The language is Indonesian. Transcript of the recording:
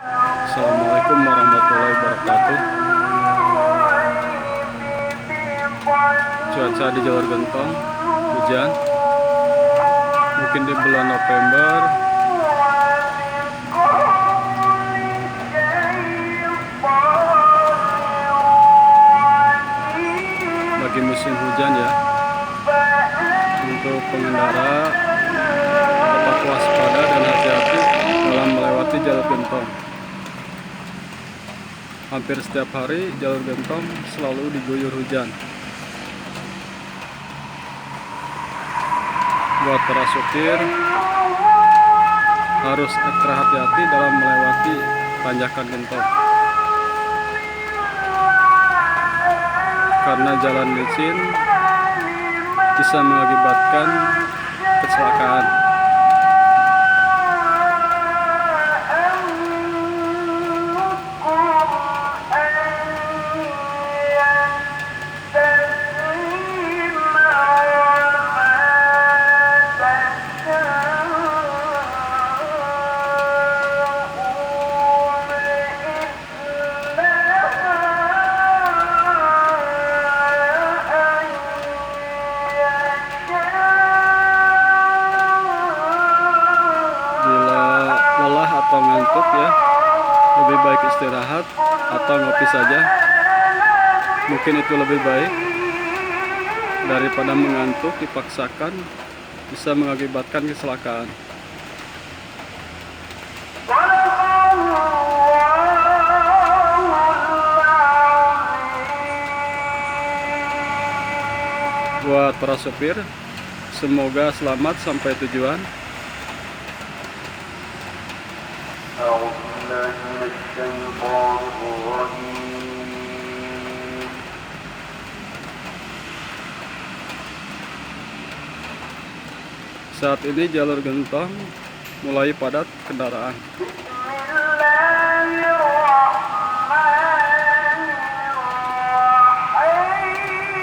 Assalamualaikum warahmatullahi wabarakatuh. Cuaca di Jalur Gentong hujan, mungkin di bulan November. Lagi musim hujan ya. Untuk pengendara tetap waspada dan hati-hati dalam melewati jalur Gentong. Hampir setiap hari jalur Gentong selalu diguyur hujan. Buat para supir harus ekstra hati-hati dalam melewati tanjakan Gentong, karena jalan licin bisa mengakibatkan kecelakaan. Atau ngantuk ya, lebih baik istirahat atau ngopi saja. Mungkin itu lebih baik daripada mengantuk dipaksakan, bisa mengakibatkan kecelakaan. Buat para sopir, semoga selamat sampai tujuan. Saat ini jalur Gentong mulai padat kendaraan.